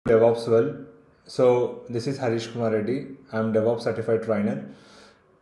DevOps well. So this is Harish Kumar Reddy. I'm DevOps certified trainer.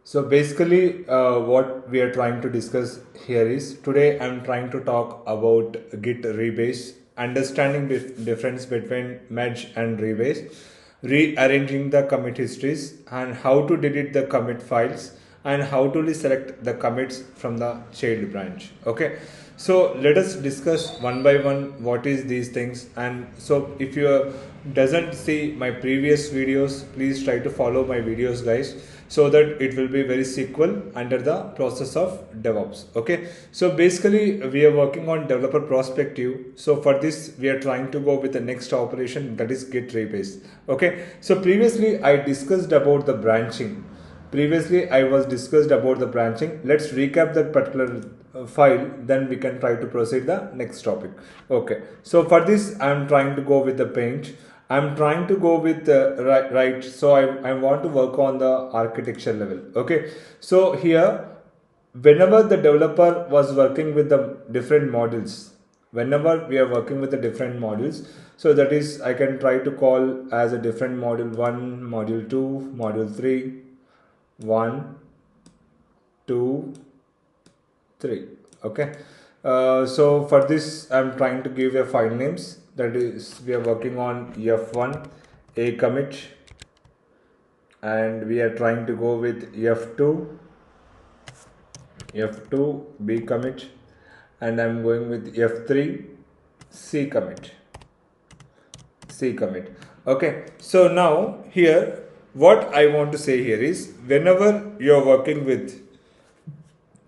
So basically, what we are trying to discuss here is today I'm trying to talk about Git rebase, understanding the difference between merge and rebase, rearranging the commit histories, and how to delete the commit files, and how to select the commits from the child branch. Okay, so let us discuss one by one what is these things. And so if you doesn't see my previous videos, please try to follow my videos, guys, so that it will be very sequel under the process of DevOps. Okay, so basically we are working on developer perspective. So for this we are trying to go with the next operation, that is git rebase. Okay, so previously I discussed about the branching. Previously I was discussed about the branching. Let's recap that particular file, then we can try to proceed the next topic. Okay, so for this I'm trying to go with the paint. I'm trying to go with right. So I want to work on the architecture level. Okay, so here whenever the developer was working with the different modules, whenever we are working with the different modules, so that is I can try to call as a different module 1, module 2, module 3, 1, 2, 3. Okay, so for this I'm trying to give a file names. That is, we are working on f1 a commit, and we are trying to go with f2 b commit, and I'm going with f3 c commit. Okay, so now here what I want to say here is whenever you're working with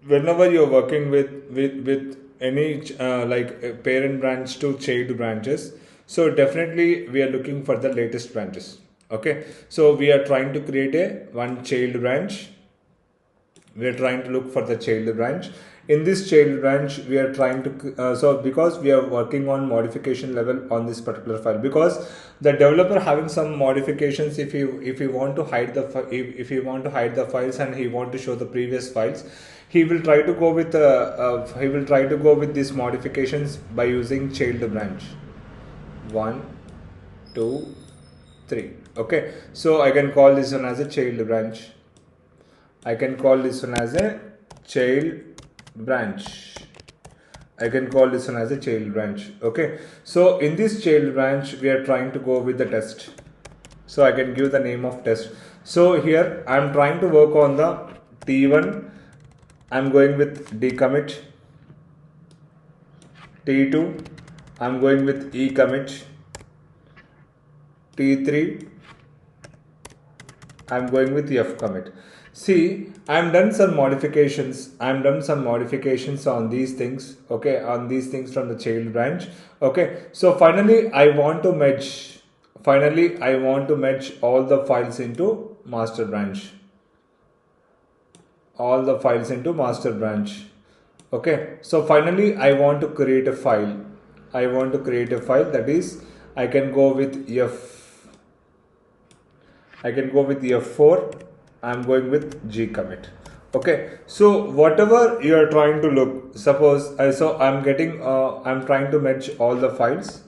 with any parent branch to child branches, so definitely we are looking for the latest branches. Okay, so we are trying to create a one child branch. We are trying to look for the child branch. In this child branch we are trying to so because we are working on modification level on this particular file, because the developer having some modifications, if you want to hide the if you want to hide the files and he want to show the previous files, he will try to go with these modifications by using child branch 1, 2, 3. Okay, so I can call this one as a child branch. I can call this one as a child branch. I can call this one as a child branch. Okay, so in this child branch we are trying to go with the test. So I can give the name of test. So here I am trying to work on the T1. I am going with decommit. T2 I am going with e commit. T3 I am going with f commit. See, I am done some modifications. I am done some modifications on these things. Okay, on these things from the child branch. Okay, so finally I want to merge. Finally, I want to merge all the files into master branch. All the files into master branch. Okay, so finally I want to create a file. I want to create a file, that is I can go with f4. I'm going with g commit. Okay, so whatever you are trying to look, suppose I'm trying to merge all the files,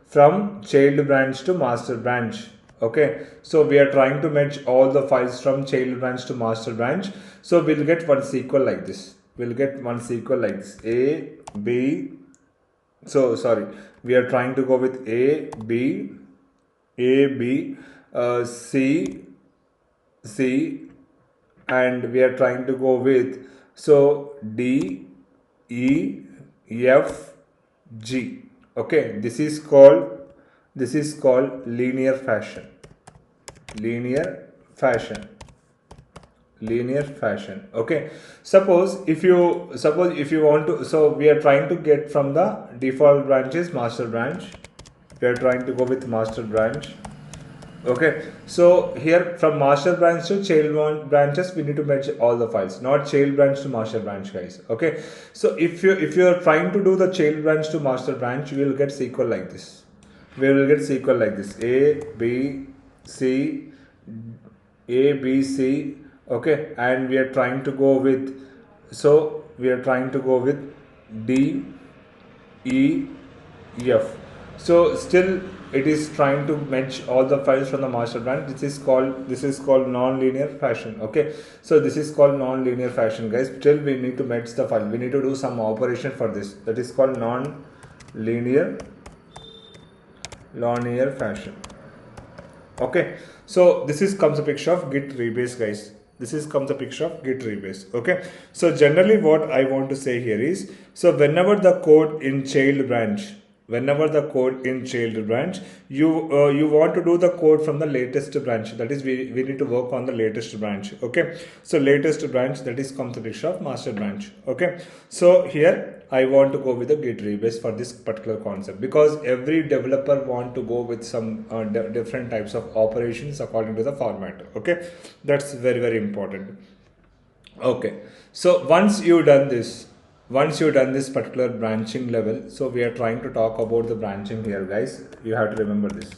from child branch to master branch. Okay, so we are trying to merge all the files from child branch to master branch. So we'll get one sequel like this. A, B. So sorry, we are trying to go with A, B, C, and we are trying to go with D, E, F, G. Okay, this is called linear fashion. Okay, suppose if you want to, so we are trying to get from the default branches master branch. We are trying to go with master branch. Okay, so here from master branch to child branches we need to merge all the files, not child branch to master branch, guys. Okay, so if you are trying to do the child branch to master branch, you will get sequel like this. A, B, C, A, B, C. Okay, and we are trying to go with, so we are trying to go with D, E, F. So still it is trying to match all the files from the master branch. This is called non-linear fashion. Okay, so this is called non-linear fashion, guys. Still we need to match the file. We need to do some operation for this. That is called non-linear fashion. Okay, so this is comes a picture of git rebase, guys. This is comes a picture of git rebase. Okay, so generally what I want to say here is, so whenever the code in child branch, you want to do the code from the latest branch. That is, we need to work on the latest branch. Okay, so latest branch, that is comes a picture of master branch. Okay, so here I want to go with the git rebase for this particular concept, because every developer want to go with some different types of operations according to the format. Okay, that's very important. Okay, so once you done this particular branching level, so we are trying to talk about the branching here, guys. You have to remember this.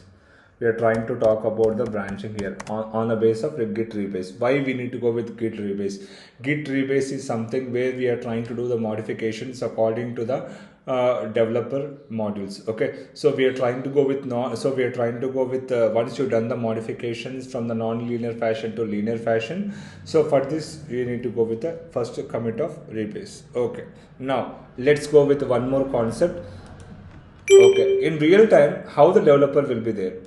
We are trying to talk about the branching here on the base of git rebase. Why we need to go with git rebase? Git rebase is something where we are trying to do the modifications according to the developer modules. Okay, so we are trying to go with once you've done the modifications from the non-linear fashion to linear fashion, so for this we need to go with the first commit of rebase. Okay, now let's go with one more concept. Okay, in real time, how the developer will be there.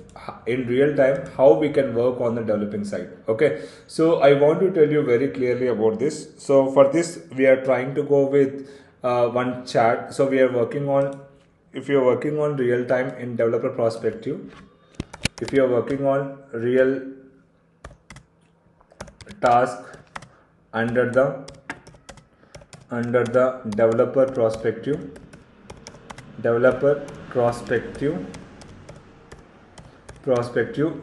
In real time, how we can work on the developing side. Okay, so I want to tell you very clearly about this. So for this, we are trying to go with one chat. So we are working on, if you are working on real time in developer perspective, if you are working on real task under the developer perspective,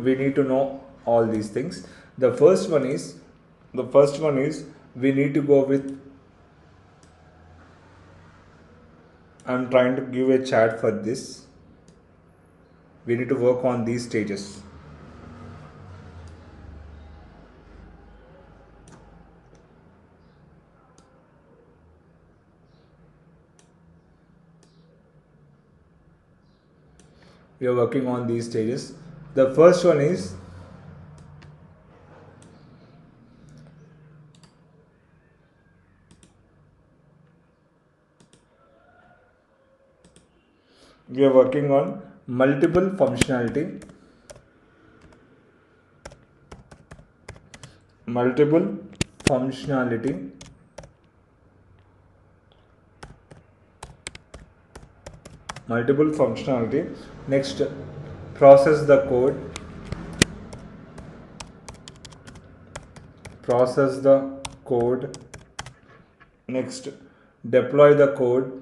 we need to know all these things. The first one is we need to go with, I'm trying to give a chat for this. We need to work on these stages. We are working on these stages. The first one is we are working on multiple functionality, next process the code, next deploy the code,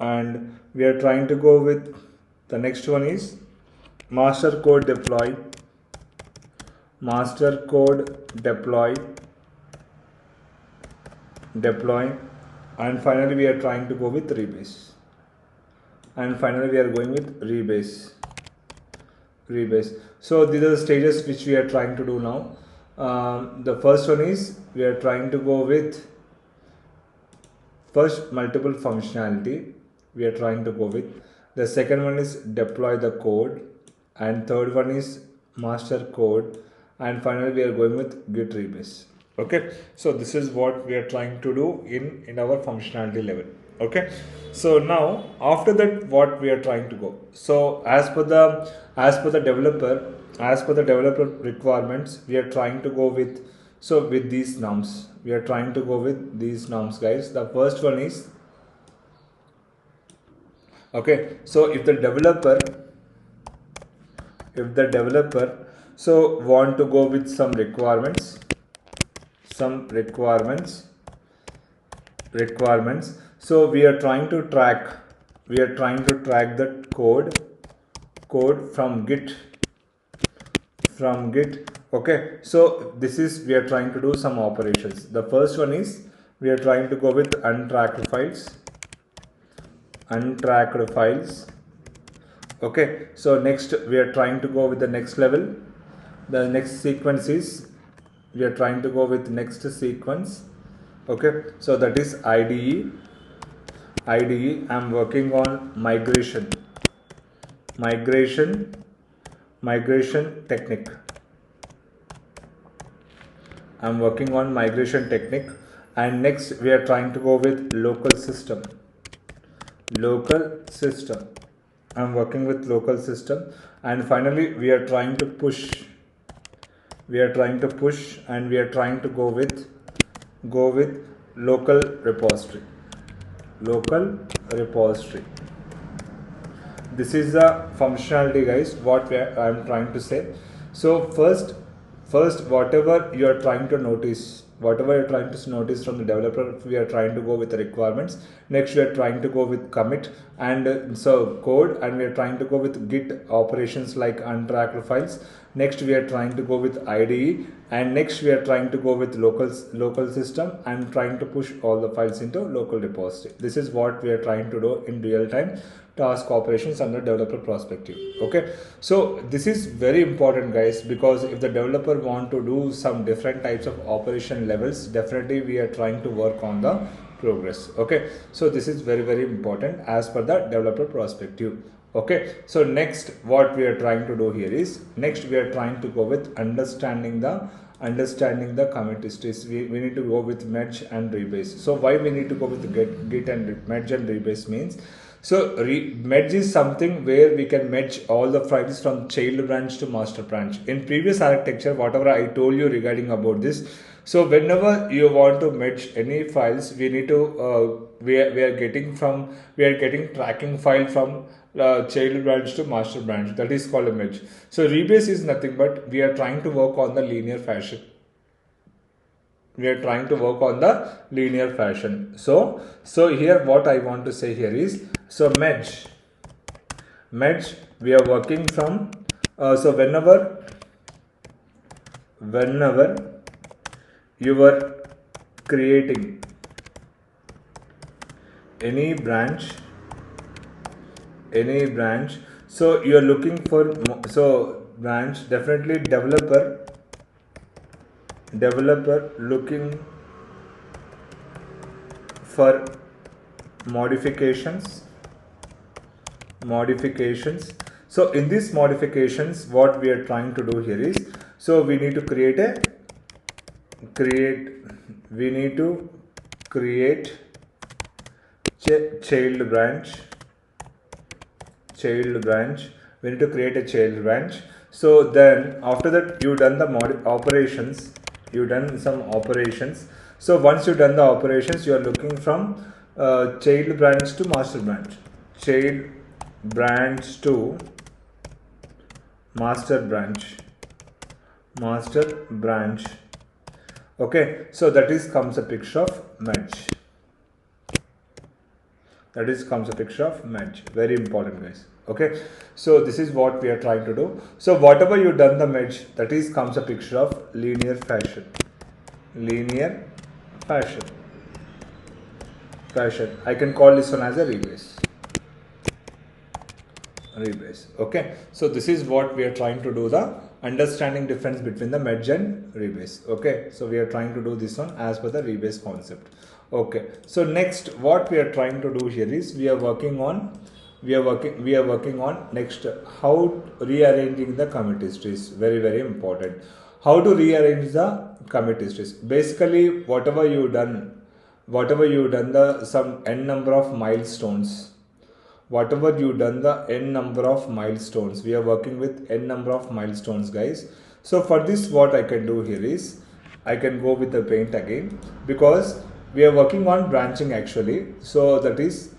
and we are trying to go with the next one is master code deploy, and finally we are trying to go with rebase, and finally we are going with rebase. So these are the stages which we are trying to do now. The first one is we are trying to go with first multiple functionality, we are trying to go with. The second one is deploy the code, and third one is master code, and finally we are going with git rebase. Okay, so this is what we are trying to do in our functionality level. Okay, so now after that what we are trying to go, so as per the developer requirements, we are trying to go with, so with these norms, we are trying to go with these norms, guys. The first one is, okay, so if the developer so want to go with some requirements, so we are trying to track that code from git. Okay, so this is, we are trying to do some operations. The first one is we are trying to go with untracked files. Okay, so next we are trying to go with the next level. The next sequence is, we are trying to go with next sequence. Okay, so that is IDE. I'm working on migration technique. I'm working on migration technique. And next we are trying to go with local system. I'm working with local system. And finally we are trying to push and we are trying to go with local repository. This is the functionality, guys, what I'm trying to say. So first whatever you are trying to notice from the developer, we are trying to go with the requirements. Next we are trying to go with commit and so code, and we are trying to go with git operations like untracked files. Next we are trying to go with IDE, and next we are trying to go with local system and trying to push all the files into local repository. This is what we are trying to do in real time task operations under developer perspective. Okay, so this is very important, guys, because if the developer want to do some different types of operation levels, definitely we are trying to work on the progress. Okay, so this is very important as per the developer perspective. Okay, so next what we are trying to do here is, next we are trying to go with understanding the commit histories. We need to go with merge and rebase. So why we need to go with git and merge and rebase means, so merge is something where we can merge all the files from child branch to master branch. In previous architecture, whatever I told you regarding about this, so whenever you want to merge any files, we need to we are getting tracking file from child branch to master branch. That is called a merge. So rebase is nothing but we are trying to work on the linear fashion. So here what I want to say here is, so merge we are working from so whenever you are creating any branch, so you are looking for branch, definitely developer looking for modifications. So in these modifications, what we are trying to do here is, so we need to create child branch. We need to create a child branch. So then after that you done the operations, some operations. So once you done the operations, you are looking from child branch to master branch, master branch. Okay, so that is comes a picture of merge. Very important, guys. Okay, so this is what we are trying to do. So whatever you done the merge, that is comes a picture of linear fashion. I can call this one as a rebase. Okay, so this is what we are trying to do, the understanding difference between the merge and rebase. Okay, so we are trying to do this one as per the rebase concept. Okay, so next what we are trying to do here is, we are working on next how rearranging the commit histories. Very important. How to rearrange the commit histories? Basically, whatever you done the some n number of milestones. We are working with n number of milestones, guys. So for this, what I can do here is, I can go with the paint again, because we are working on branching actually. So that is